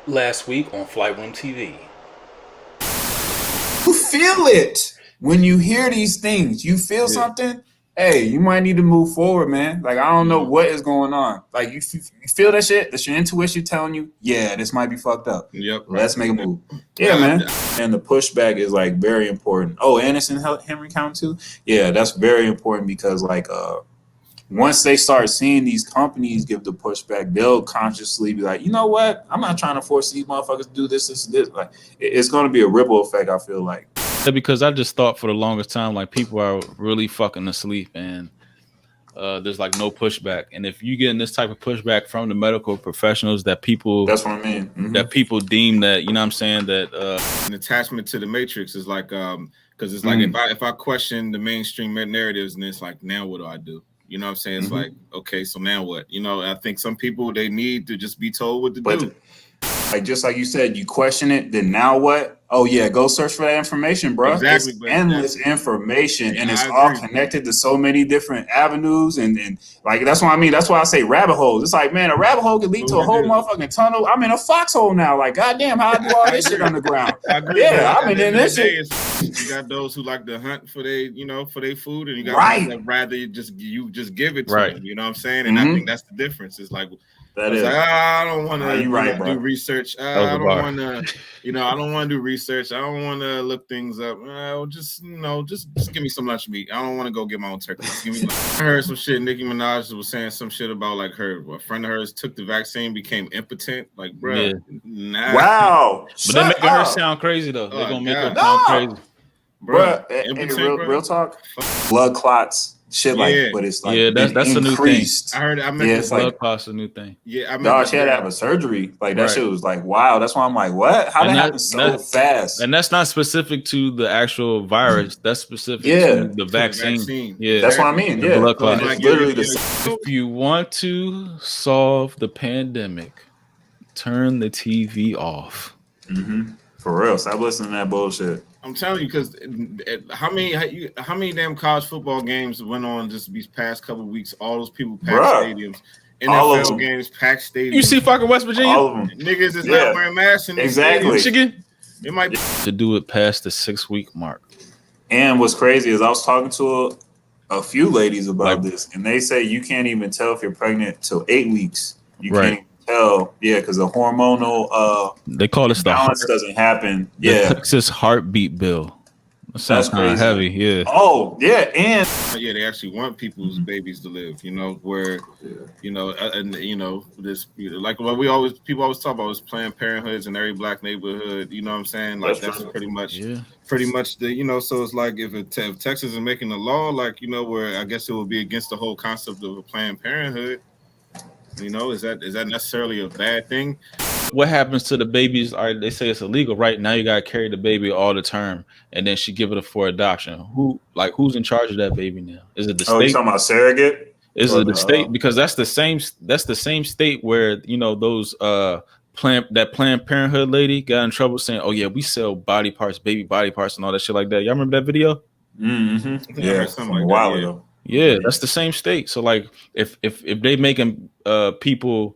Last week on Flight Room TV. You feel it when you hear these things. You feel Yeah. something. Hey, you might need to move forward, man. Like I don't know what is going on. Like you feel that shit. That's your intuition telling you, yeah, this might be fucked up. Yep. Let's make a move. Yeah, man. And the pushback is like very important. Oh, Anderson Henry County too. Yeah, that's very important because like once they start seeing these companies give the pushback, they'll consciously be like, you know what? I'm not trying to force these motherfuckers to do this. Like, it's going to be a ripple effect, I feel like. Because I just thought for the longest time, like people are really fucking asleep and there's like no pushback. And if you getting this type of pushback from the medical professionals that people, that's what I mean. Mm-hmm. That people deem that, you know what I'm saying, that an attachment to the matrix is like, because it's like if I question the mainstream narratives and it's like, now what do I do? You know what I'm saying? It's like, okay, so now what? You know, I think some people, they need to just be told what to do. Like just like you said, you question it, then now what? Oh yeah, go search for that information, bro. Exactly, it's endless information, and it's all connected to so many different avenues, and like that's what I mean. That's why I say rabbit holes. It's like, man, a rabbit hole can lead to a whole motherfucking tunnel. I'm in a foxhole now. Like, goddamn, how I do all this shit underground? Yeah, I'm in this shit. You got those who like to hunt for their food, and you got those that rather you just give it to them. You know what I'm saying? And I think that's the difference. It's like, that is. Like, I don't want to do research. I don't want to, I don't want to do research. I don't want to look things up. Just give me some lunch meat. I don't want to go get my own turkey. I heard some shit. Nicki Minaj was saying some shit about like a friend of hers took the vaccine, became impotent. Like, bro, nah. Wow. But they're making her sound crazy though. They're gonna make her sound crazy, bro. Real talk. Blood clots. Shit like, but it's like that's increased. A new thing. I mentioned blood clots a new thing. Yeah, dog, she had to have a surgery. Like that shit was like, wow. That's why I'm like, what? How did that happen so fast? And that's not specific to the actual virus. That's specific to the vaccine. Yeah, that's what I mean. Yeah, blood clots. It's literally the same. If you want to solve the pandemic, turn the TV off. For real, stop listening to that bullshit. I'm telling you, because how many damn college football games went on just these past couple of weeks? All those people packed stadiums. NFL games packed stadiums. You see fucking West Virginia? All of them. Niggas is not wearing masks in Michigan. It might be to do it past the 6-week mark. And what's crazy is I was talking to a few ladies about this, and they say you can't even tell if you're pregnant till 8 weeks. You can't even tell, because the hormonal they call this balance doesn't happen. The Texas heartbeat bill. That sounds kind of heavy. Yeah. Oh yeah, and they actually want people's babies to live. Where this like what people always talk about is Planned Parenthoods in every black neighborhood. You know what I'm saying? Like that's pretty much the So it's like if Texas is making a law, like where I guess it will be against the whole concept of a Planned Parenthood. Is that necessarily a bad thing? What happens to the babies? They say it's illegal, right? Now you gotta carry the baby all the term, and then she give it for adoption. Who's in charge of that baby now? Is it the state? Oh, you talking about surrogate? Is it the state? Because that's the same state where those Planned Parenthood lady got in trouble saying, "Oh yeah, we sell body parts, baby body parts, and all that shit like that." Y'all remember that video? Yeah, from a while ago. Yeah, that's the same state. So like, if they making people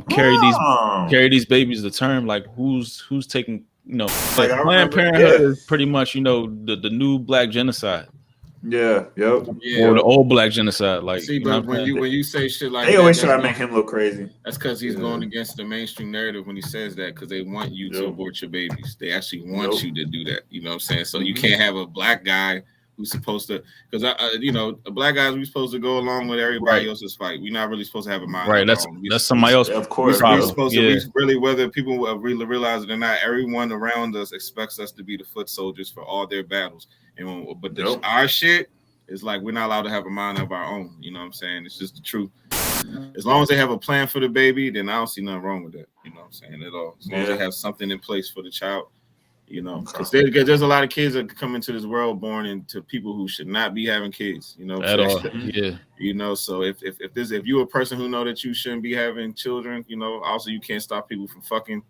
carry these babies to term, like who's taking Planned Parenthood is pretty much the new black genocide. Yeah. Or the old black genocide. Like, see, but when you say shit like they always try to make him look crazy. That's because he's going against the mainstream narrative when he says that, because they want you to abort your babies. They actually want you to do that. You know what I'm saying? So you can't have a black guy who's supposed to, because a black guys, we're supposed to go along with everybody else's fight. We're not really supposed to have a mind. Right, that's somebody else. Of course, we're supposed to really, whether people really realize it or not, everyone around us expects us to be the foot soldiers for all their battles. But our shit is like we're not allowed to have a mind of our own. You know what I'm saying? It's just the truth. As long as they have a plan for the baby, then I don't see nothing wrong with that. You know what I'm saying? At all. As long as they have something in place for the child. Because there's a lot of kids that come into this world born into people who should not be having kids. At all. Yeah. So if you're a person who know that you shouldn't be having children, also you can't stop people from fucking.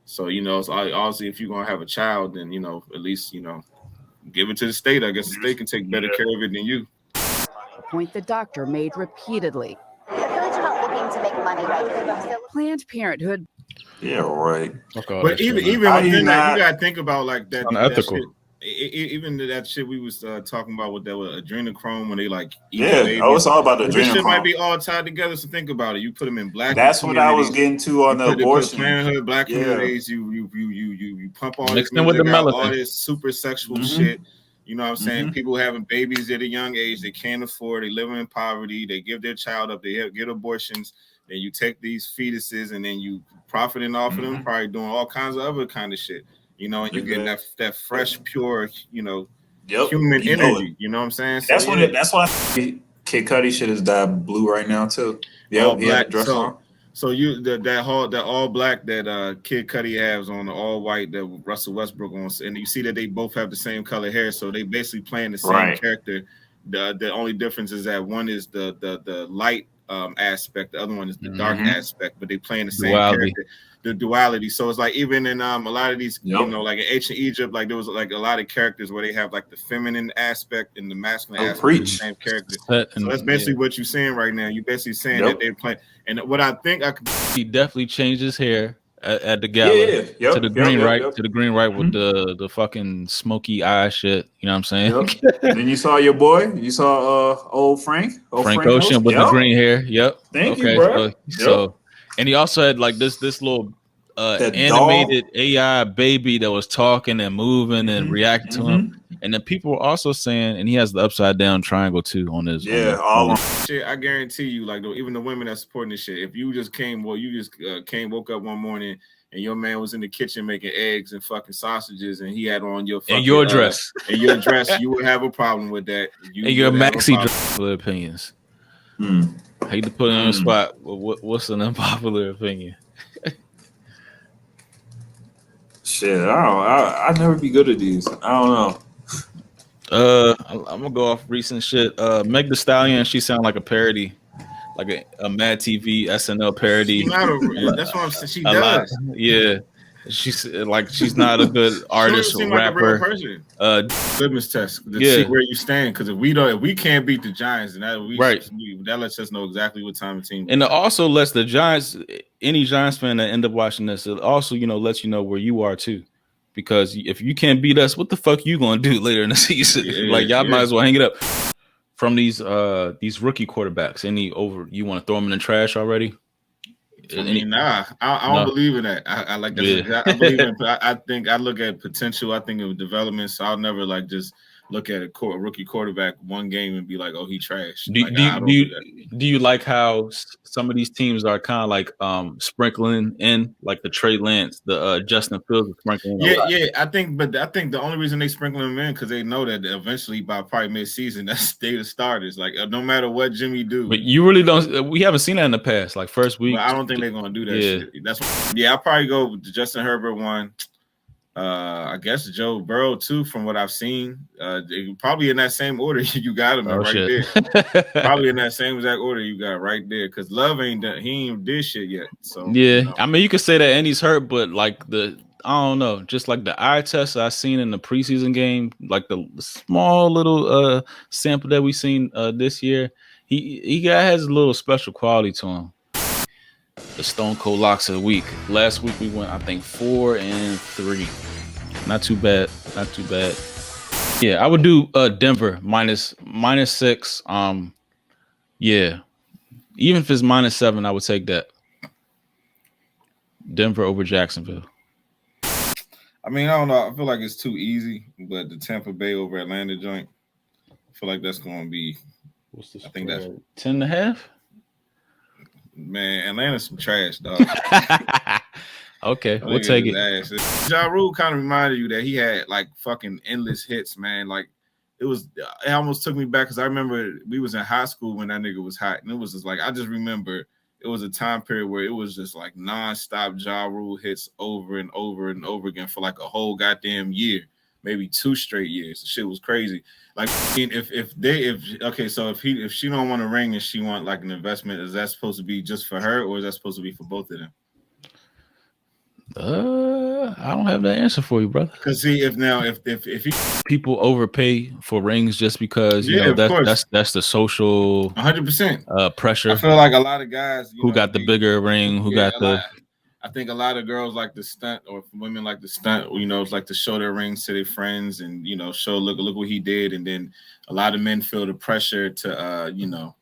So so obviously if you're gonna have a child, then at least give it to the state. I guess the state can take better care of it than you. A point the doctor made repeatedly. The village not looking to make money right here. Planned Parenthood. Yeah, right. But even within that, you gotta think about like that. Unethical. That shit, even that shit we was talking about with that with adrenochrome when they like eat Yeah, babies. oh, it's all about the This shit might adrenochrome. be all tied together. So think about it. You put them in black. That's what I was getting to on the abortion. Parenthood, black Yeah. communities. You pump all Mix this them with the music out, melanin. all this super sexual Mhm. shit. You know what I'm saying? Mhm. People having babies at a young age they can't afford. They living in poverty. They give their child up. They get abortions. Then you take these fetuses and then you profiting off of them, probably doing all kinds of other kind of shit. You know, and you get that fresh, pure, you know, human energy. You know what I'm saying? So, That's what. That's why Kid Cudi shit is that blue right now too. all Yep, he had black. the dress on. So you that all black that Kid Cudi has on the all white that Russell Westbrook on, and you see that they both have the same color hair, so they basically playing the same character. The only difference is that one is the light aspect, the other one is the dark aspect, but they playing the same character. The duality. So it's like even in a lot of these, you know, like in ancient Egypt, like there was like a lot of characters where they have like the feminine aspect and the masculine aspect of the same character. So that's basically what you're saying right now. You're basically saying that they're playing. And what I think he definitely changed his hair at the gala to the green to the green with the fucking smoky eye shit. You know what I'm saying? Then you saw your boy. You saw old Frank. Frank Ocean with the green hair. Yep. Thank you, bro. So and he also had like this little animated AI baby that was talking and moving and reacting to him. And then people were also saying, and he has the upside down triangle too on his. All shit. I guarantee you, like even the women that supporting this shit. If you just woke up one morning and your man was in the kitchen making eggs and fucking sausages, and he had on your fucking, dress, you would have a problem with that. And your maxi dress. For opinions. I hate to put it on the spot. But what's an unpopular opinion? Shit, I never be good at these. I don't know. I'm gonna go off recent shit. Meg Thee Stallion, she sound like a parody, like a Mad TV SNL parody. That's what I'm saying. She does. Yeah, she's not a good artist or rapper. Like a real litmus test to see where you stand. Because if we can't beat the Giants, and that lets us know exactly what time the team. And it also lets the Giants, any Giants fan that end up watching this, it also lets you know where you are too. Because if you can't beat us, what the fuck you gonna do later in the season? Y'all might as well hang it up. From these rookie quarterbacks, you want to throw them in the trash already? I don't believe in that. I like that. I believe in. I think I look at potential. I think of development. So I'll never like just look at a rookie quarterback one game and be like, "Oh, he trash." Do you like how some of these teams are kind of like sprinkling in like the Trey Lance, the Justin Fields sprinkling? I think the only reason they sprinkle them in because they know that eventually by probably mid-season that's they the starters. Like no matter what Jimmy do. But you really don't. We haven't seen that in the past. Like first week, I don't think they're gonna do that. Shit. That's I'll probably go with Justin Herbert one. I guess Joe Burrow too, from what I've seen. Probably in that same order you got them there. Probably in that same exact order you got right there. Because Love he ain't did shit yet. So I mean you could say that and he's hurt, but like I don't know, just like the eye test I seen in the preseason game, like the small little sample that we seen this year, he has a little special quality to him. The Stone Cold Locks of the week. Last week we went, I think, 4-3. Not too bad. Yeah, I would do Denver minus 6. Yeah. Even if it's -7, I would take that. Denver over Jacksonville. I mean, I don't know. I feel like it's too easy, but the Tampa Bay over Atlanta joint, I feel like that's going to be. What's the spread? I think that's 10.5. Man, Atlanta's some trash, dog. Okay, we'll take it. Ja Rule kind of reminded you that he had like fucking endless hits, man. Like it almost took me back because I remember we was in high school when that nigga was hot, and it was just like I just remember it was a time period where it was just like nonstop Ja Rule hits over and over and over again for like a whole goddamn year, maybe 2 straight years. The shit was crazy. Like if she don't want a ring and she want like an investment, is that supposed to be just for her or is that supposed to be for both of them? I don't have that answer for you, brother. Because see, if he, People overpay for rings just because Yeah, of course. that's the social 100%. pressure. I feel like a lot of guys Who got the bigger ring? Who got the? I think a lot of girls like the stunt, or women like the stunt. You know, it's like to show their rings to their friends, and show look what he did, and then a lot of men feel the pressure to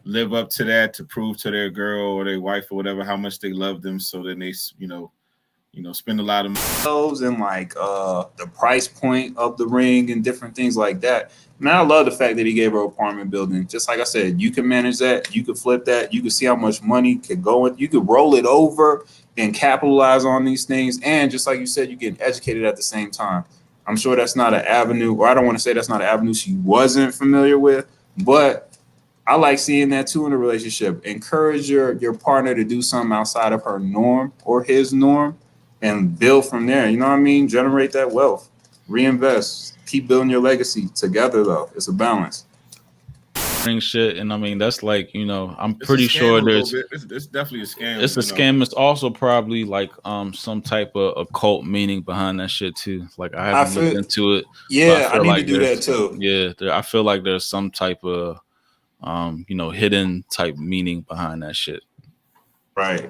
live up to that, to prove to their girl or their wife or whatever how much they love them. So then they spend a lot of money and like the price point of the ring and different things like that. Man, I love the fact that he gave her an apartment building. Just like I said, you can manage that, you could flip that, you can see how much money could go in, you could roll it over and capitalize on these things. And just like you said, you get educated at the same time. I'm sure that's not an avenue, or I don't want to say that's not an avenue she wasn't familiar with, but I like seeing that too in a relationship. Encourage your partner to do something outside of her norm or his norm and build from there. You know what I mean? Generate that wealth, reinvest, keep building your legacy together though. It's a balance. Shit, and I mean that's like I'm pretty sure there's it's definitely a scam. It's a scam. It's also probably like some type of occult meaning behind that shit too. Like I haven't looked into it. Yeah, I need to do that too. Yeah, I feel like there's some type of hidden type meaning behind that shit. Right.